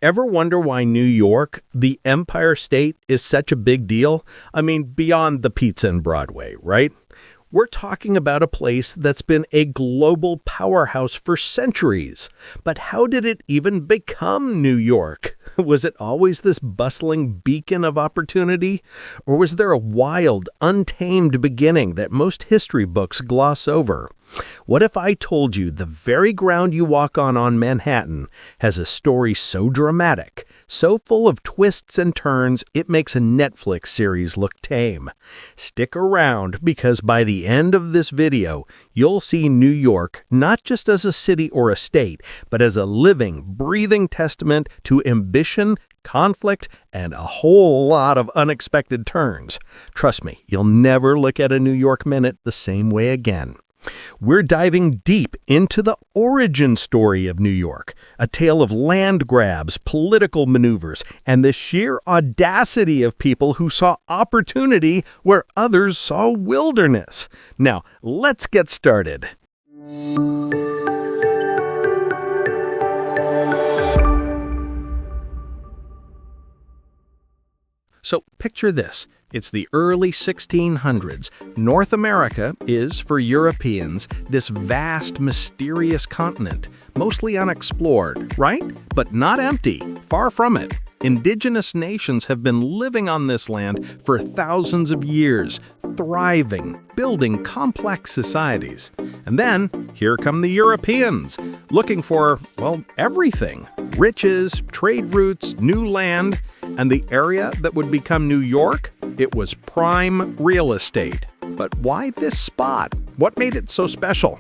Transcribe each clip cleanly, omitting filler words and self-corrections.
Ever wonder why New York, the Empire State, is such a big deal? I mean, beyond the pizza and Broadway, right? We're talking about a place that's been a global powerhouse for centuries. But how did it even become New York? Was it always this bustling beacon of opportunity? Or was there a wild, untamed beginning that most history books gloss over? What if I told you the very ground you walk on Manhattan has a story so dramatic, so full of twists and turns, it makes a Netflix series look tame? Stick around, because by the end of this video, you'll see New York not just as a city or a state, but as a living, breathing testament to ambition, conflict, and a whole lot of unexpected turns. Trust me, you'll never look at a New York minute the same way again. We're diving deep into the origin story of New York, a tale of land grabs, political maneuvers, and the sheer audacity of people who saw opportunity where others saw wilderness. Now, let's get started. So picture this. It's the early 1600s. North America is, for Europeans, this vast, mysterious continent, mostly unexplored, right? But not empty. Far from it. Indigenous nations have been living on this land for thousands of years, thriving, building complex societies. And then, here come the Europeans, looking for, well, everything. Riches, trade routes, new land, and the area that would become New York? It was prime real estate. But why this spot? What made it so special?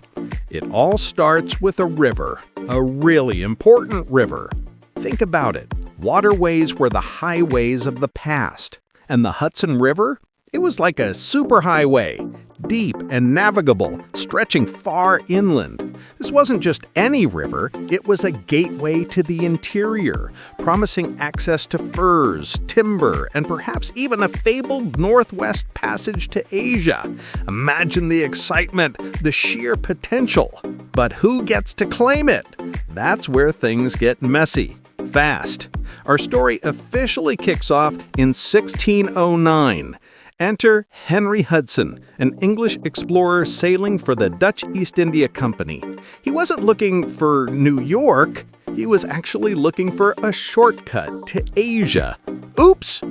It all starts with a river, a really important river. Think about it. Waterways were the highways of the past. And the Hudson River? It was like a superhighway, deep and navigable, stretching far inland. This wasn't just any river, it was a gateway to the interior, promising access to furs, timber, and perhaps even a fabled northwest passage to Asia. Imagine the excitement, the sheer potential. But who gets to claim it? That's where things get messy. Fast. Our story officially kicks off in 1609. Enter Henry Hudson, an English explorer sailing for the Dutch East India Company. He wasn't looking for New York, he was actually looking for a shortcut to Asia. Oops!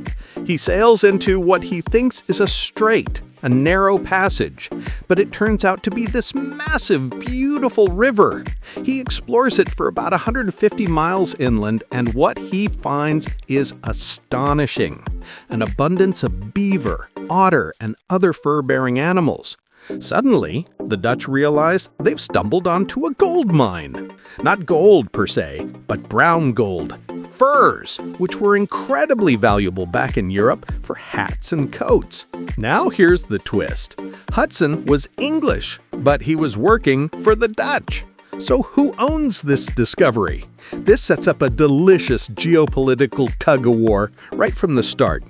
He sails into what he thinks is a strait, a narrow passage, but it turns out to be this massive, beautiful river. He explores it for about 150 miles inland, and what he finds is astonishing. An abundance of beaver, otter, and other fur-bearing animals. Suddenly, the Dutch realize they've stumbled onto a gold mine. Not gold per se, but brown gold. Furs, which were incredibly valuable back in Europe for hats and coats. Now here's the twist. Hudson was English, but he was working for the Dutch. So who owns this discovery? This sets up a delicious geopolitical tug-of-war right from the start.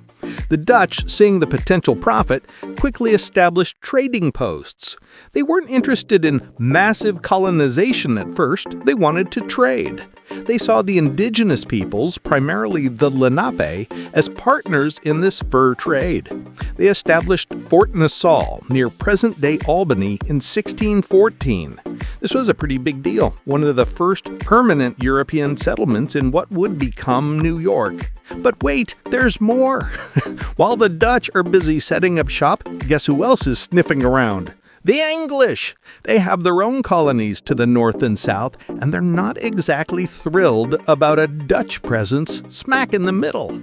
The Dutch, seeing the potential profit, quickly established trading posts. They weren't interested in massive colonization at first, they wanted to trade. They saw the indigenous peoples, primarily the Lenape, as partners in this fur trade. They established Fort Nassau near present-day Albany in 1614. This was a pretty big deal, one of the first permanent European settlements in what would become New York. But wait, there's more. While the Dutch are busy setting up shop, guess who else is sniffing around? The English! They have their own colonies to the north and south, and they're not exactly thrilled about a Dutch presence smack in the middle.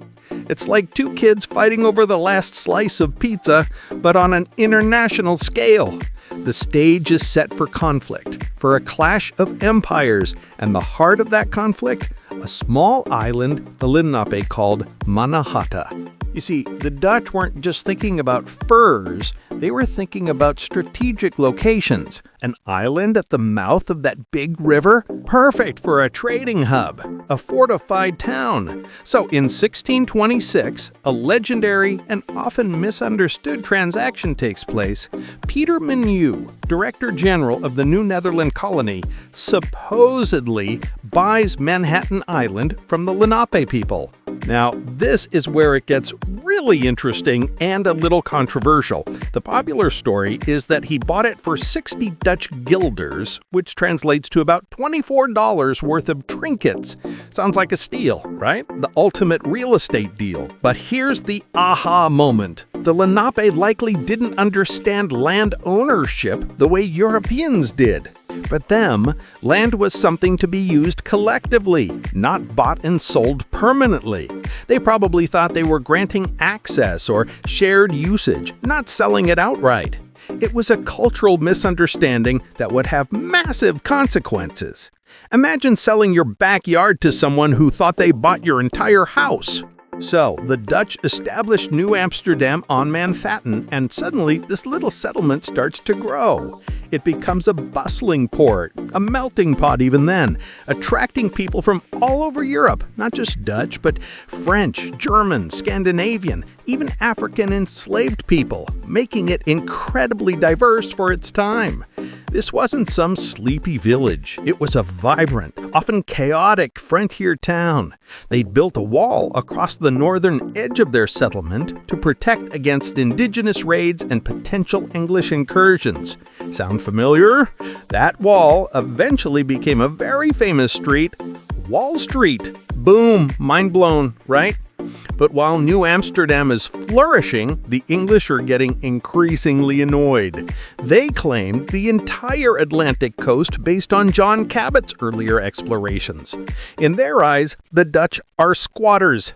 It's like two kids fighting over the last slice of pizza, but on an international scale. The stage is set for conflict, for a clash of empires, and the heart of that conflict? A small island the Lenape called Mannahatta. You see, the Dutch weren't just thinking about furs, they were thinking about strategic locations. An island at the mouth of that big river? Perfect for a trading hub, a fortified town. So in 1626, a legendary and often misunderstood transaction takes place. Peter Menu, Director General of the New Netherland colony, supposedly buys Manhattan island from the Lenape people. Now, this is where it gets really interesting and a little controversial. The popular story is that he bought it for 60 Dutch guilders, which translates to about $24 worth of trinkets. Sounds like a steal, right? The ultimate real estate deal. But here's the aha moment. The Lenape likely didn't understand land ownership the way Europeans did. For them, land was something to be used collectively, not bought and sold permanently. They probably thought they were granting access or shared usage, not selling it outright. It was a cultural misunderstanding that would have massive consequences. Imagine selling your backyard to someone who thought they bought your entire house. So, the Dutch established New Amsterdam on Manhattan, and suddenly this little settlement starts to grow. It becomes a bustling port, a melting pot even then, attracting people from all over Europe, not just Dutch, but French, German, Scandinavian, even African enslaved people, making it incredibly diverse for its time. This wasn't some sleepy village. It was a vibrant, often chaotic frontier town. They'd built a wall across the northern edge of their settlement to protect against indigenous raids and potential English incursions. Sound familiar? That wall eventually became a very famous street, Wall Street. Boom, mind blown, right? But while New Amsterdam is flourishing, the English are getting increasingly annoyed. They claimed the entire Atlantic coast based on John Cabot's earlier explorations. In their eyes, the Dutch are squatters.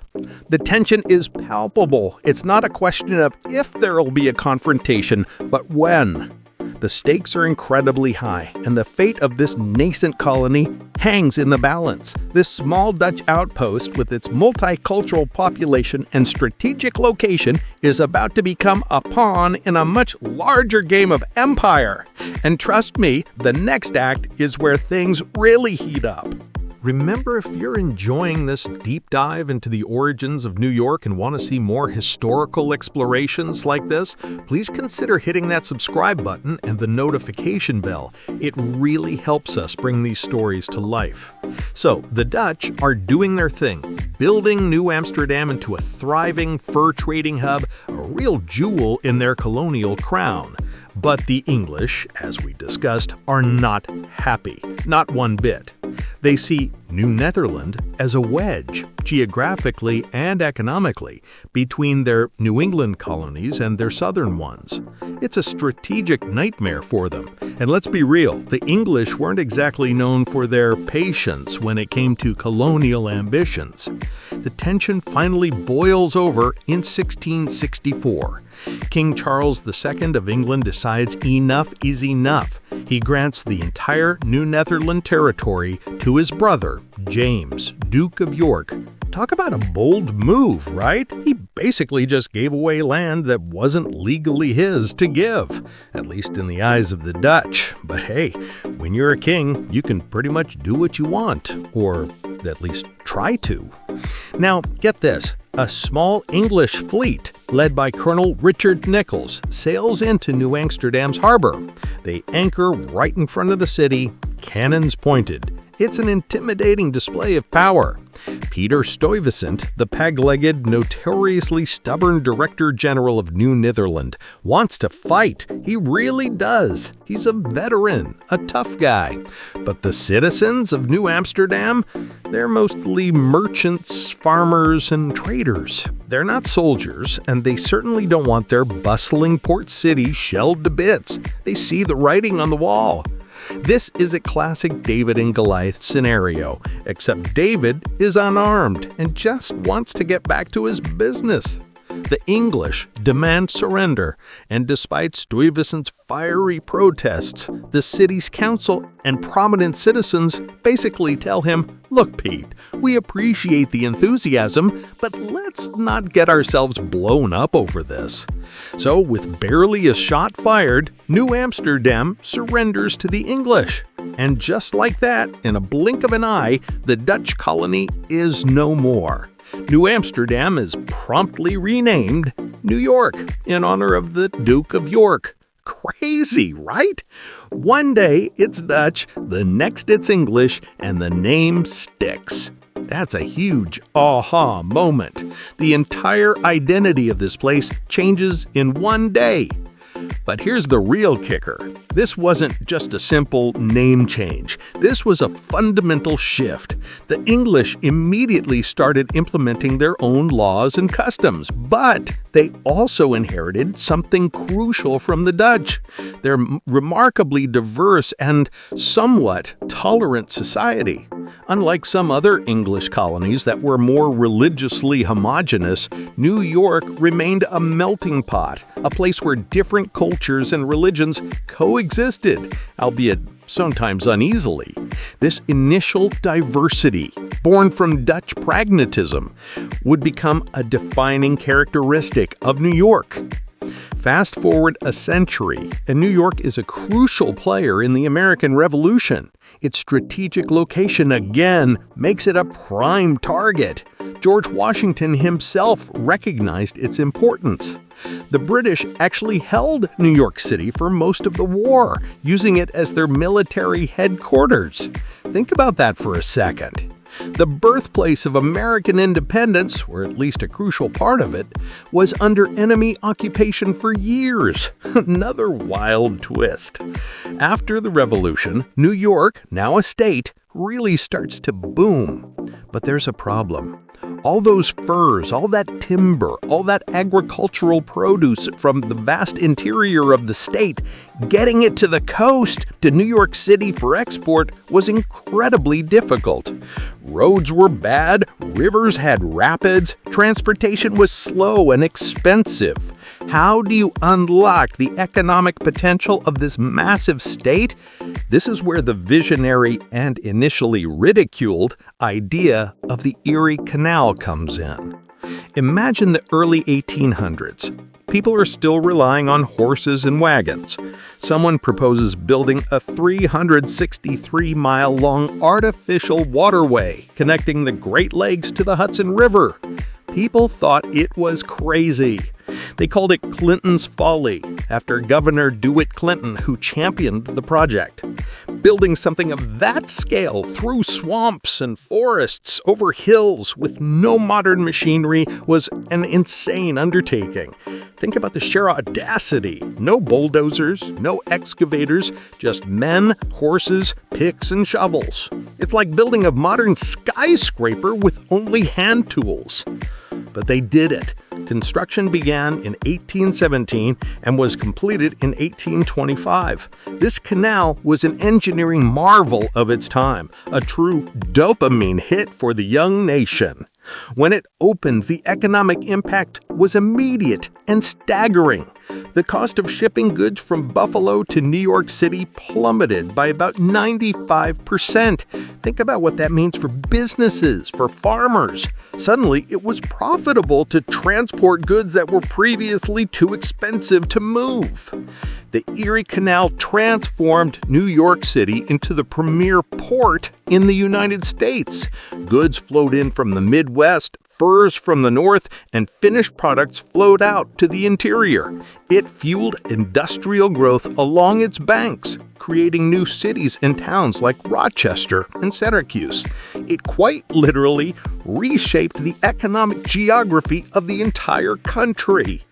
The tension is palpable. It's not a question of if there will be a confrontation, but when. The stakes are incredibly high, and the fate of this nascent colony hangs in the balance. This small Dutch outpost, with its multicultural population and strategic location, is about to become a pawn in a much larger game of empire. And trust me, the next act is where things really heat up. Remember, if you're enjoying this deep dive into the origins of New York and want to see more historical explorations like this, please consider hitting that subscribe button and the notification bell. It really helps us bring these stories to life. So, the Dutch are doing their thing, building New Amsterdam into a thriving fur trading hub, a real jewel in their colonial crown. But the English, as we discussed, are not happy, not one bit. They see New Netherland as a wedge, geographically and economically, between their New England colonies and their southern ones. It's a strategic nightmare for them. And let's be real, the English weren't exactly known for their patience when it came to colonial ambitions. The tension finally boils over in 1664. King Charles II of England decides enough is enough. He grants the entire New Netherland territory to his brother, James, Duke of York. Talk about a bold move, right? He basically just gave away land that wasn't legally his to give, at least in the eyes of the Dutch. But hey, when you're a king, you can pretty much do what you want, or at least try to. Now, get this. A small English fleet, led by Colonel Richard Nichols, sails into New Amsterdam's harbor. They anchor right in front of the city, cannons pointed. It's an intimidating display of power. Peter Stuyvesant, the peg-legged, notoriously stubborn Director General of New Netherland, wants to fight. He really does. He's a veteran, a tough guy. But the citizens of New Amsterdam, they're mostly merchants, farmers, and traders. They're not soldiers, and they certainly don't want their bustling port city shelled to bits. They see the writing on the wall. This is a classic David and Goliath scenario, except David is unarmed and just wants to get back to his business. The English demand surrender, and despite Stuyvesant's fiery protests, the city's council and prominent citizens basically tell him, "Look, Pete, we appreciate the enthusiasm, but let's not get ourselves blown up over this." So, with barely a shot fired, New Amsterdam surrenders to the English. And just like that, in a blink of an eye, the Dutch colony is no more. New Amsterdam is promptly renamed New York in honor of the Duke of York. Crazy, right? One day it's Dutch, the next it's English, and the name sticks. That's a huge aha moment. The entire identity of this place changes in one day. But here's the real kicker. This wasn't just a simple name change. This was a fundamental shift. The English immediately started implementing their own laws and customs, but they also inherited something crucial from the Dutch. Their remarkably diverse and somewhat tolerant society. Unlike some other English colonies that were more religiously homogeneous, New York remained a melting pot, a place where different cultures and religions coexisted, albeit sometimes uneasily. This initial diversity, born from Dutch pragmatism, would become a defining characteristic of New York. Fast forward a century, and New York is a crucial player in the American Revolution. Its strategic location again makes it a prime target. George Washington himself recognized its importance. The British actually held New York City for most of the war, using it as their military headquarters. Think about that for a second. The birthplace of American independence, or at least a crucial part of it, was under enemy occupation for years. Another wild twist. After the Revolution, New York, now a state, really starts to boom. But there's a problem. All those furs, all that timber, all that agricultural produce from the vast interior of the state, getting it to the coast, to New York City for export, was incredibly difficult. Roads were bad, rivers had rapids, transportation was slow and expensive. How do you unlock the economic potential of this massive state? This is where the visionary and initially ridiculed idea of the Erie Canal comes in. Imagine the early 1800s. People are still relying on horses and wagons. Someone proposes building a 363-mile-long artificial waterway connecting the Great Lakes to the Hudson River. People thought it was crazy. They called it Clinton's Folly, after Governor DeWitt Clinton, who championed the project. Building something of that scale through swamps and forests, over hills, with no modern machinery was an insane undertaking. Think about the sheer audacity. No bulldozers, no excavators, just men, horses, picks, and shovels. It's like building a modern skyscraper with only hand tools. But they did it. Construction began in 1817 and was completed in 1825. This canal was an engineering marvel of its time, a true dopamine hit for the young nation. When it opened, the economic impact was immediate and staggering. The cost of shipping goods from Buffalo to New York City plummeted by about 95%. Think about what that means for businesses, for farmers. Suddenly, it was profitable to transport goods that were previously too expensive to move. The Erie Canal transformed New York City into the premier port in the United States. Goods flowed in from the Midwest, furs from the north, and finished products flowed out to the interior. It fueled industrial growth along its banks, creating new cities and towns like Rochester and Syracuse. It quite literally reshaped the economic geography of the entire country.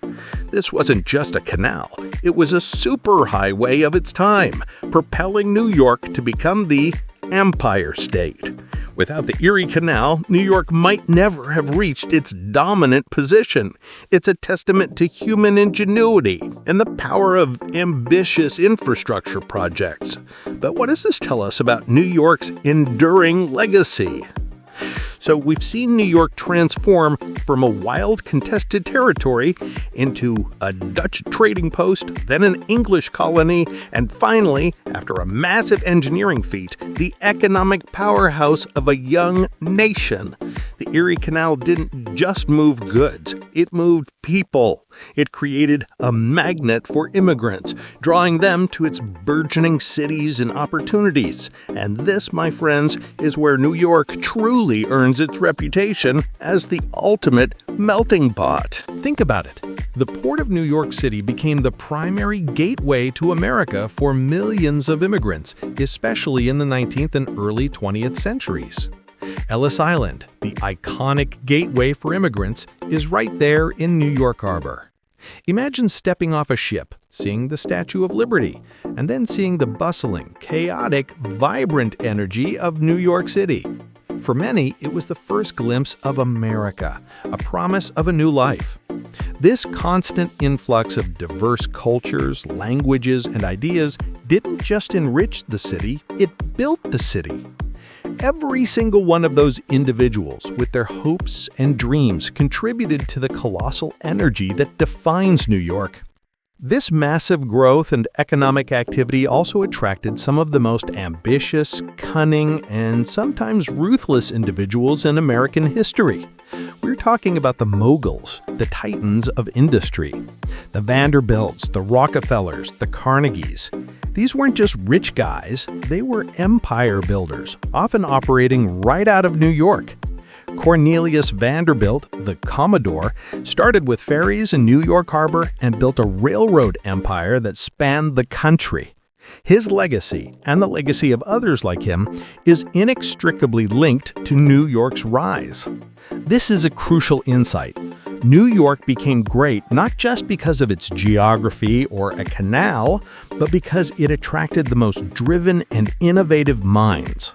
This wasn't just a canal, it was a superhighway of its time, propelling New York to become the Empire State. Without the Erie Canal, New York might never have reached its dominant position. It's a testament to human ingenuity and the power of ambitious infrastructure projects. But what does this tell us about New York's enduring legacy? So we've seen New York transform from a wild contested territory into a Dutch trading post, then an English colony, and finally, after a massive engineering feat, the economic powerhouse of a young nation. The Erie Canal didn't just move goods, it moved people. It created a magnet for immigrants, drawing them to its burgeoning cities and opportunities. And this, my friends, is where New York truly earns its reputation as the ultimate melting pot. Think about it. The Port of New York City became the primary gateway to America for millions of immigrants, especially in the 19th and early 20th centuries. Ellis Island, the iconic gateway for immigrants, is right there in New York Harbor. Imagine stepping off a ship, seeing the Statue of Liberty, and then seeing the bustling, chaotic, vibrant energy of New York City. For many, it was the first glimpse of America, a promise of a new life. This constant influx of diverse cultures, languages, and ideas didn't just enrich the city, it built the city. Every single one of those individuals, with their hopes and dreams, contributed to the colossal energy that defines New York. This massive growth and economic activity also attracted some of the most ambitious, cunning, and sometimes ruthless individuals in American history. We're talking about the moguls, the titans of industry. The Vanderbilts, the Rockefellers, the Carnegies. These weren't just rich guys, they were empire builders, often operating right out of New York. Cornelius Vanderbilt, the Commodore, started with ferries in New York Harbor and built a railroad empire that spanned the country. His legacy, and the legacy of others like him, is inextricably linked to New York's rise. This is a crucial insight. New York became great not just because of its geography or a canal, but because it attracted the most driven and innovative minds.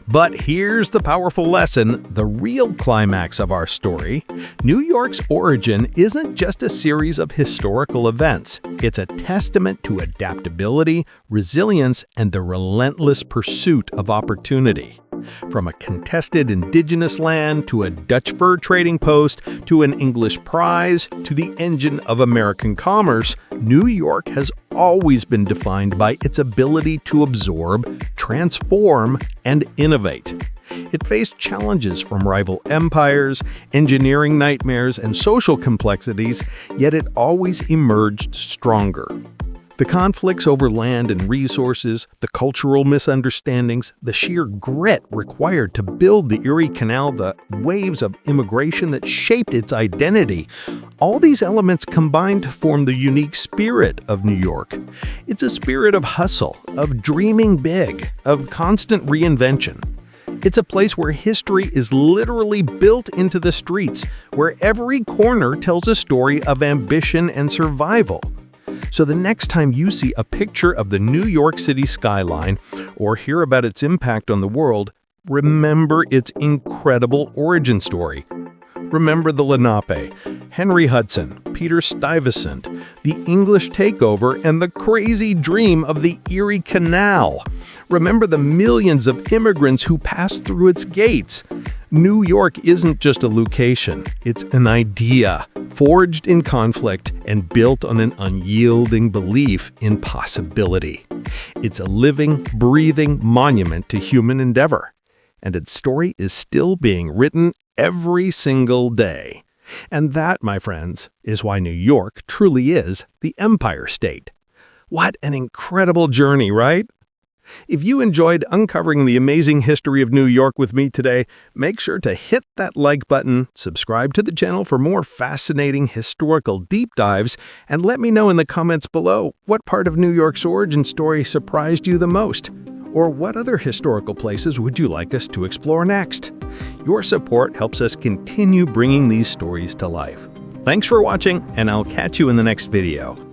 But here's the powerful lesson, the real climax of our story. New York's origin isn't just a series of historical events. It's a testament to adaptability, resilience, and the relentless pursuit of opportunity. From a contested indigenous land to a Dutch fur trading post to an English prize to the engine of American commerce, New York has always been defined by its ability to absorb, transform, and innovate. It faced challenges from rival empires, engineering nightmares, and social complexities, yet it always emerged stronger. The conflicts over land and resources, the cultural misunderstandings, the sheer grit required to build the Erie Canal, the waves of immigration that shaped its identity, all these elements combined to form the unique spirit of New York. It's a spirit of hustle, of dreaming big, of constant reinvention. It's a place where history is literally built into the streets, where every corner tells a story of ambition and survival. So the next time you see a picture of the New York City skyline or hear about its impact on the world, remember its incredible origin story. Remember the Lenape, Henry Hudson, Peter Stuyvesant, the English Takeover, and the crazy dream of the Erie Canal. Remember the millions of immigrants who passed through its gates. New York isn't just a location, it's an idea, forged in conflict and built on an unyielding belief in possibility. It's a living, breathing monument to human endeavor. And its story is still being written every single day. And that, my friends, is why New York truly is the Empire State. What an incredible journey, right? If you enjoyed uncovering the amazing history of New York with me today, make sure to hit that like button, subscribe to the channel for more fascinating historical deep dives, and let me know in the comments below what part of New York's origin story surprised you the most. Or what other historical places would you like us to explore next? Your support helps us continue bringing these stories to life. Thanks for watching, and I'll catch you in the next video.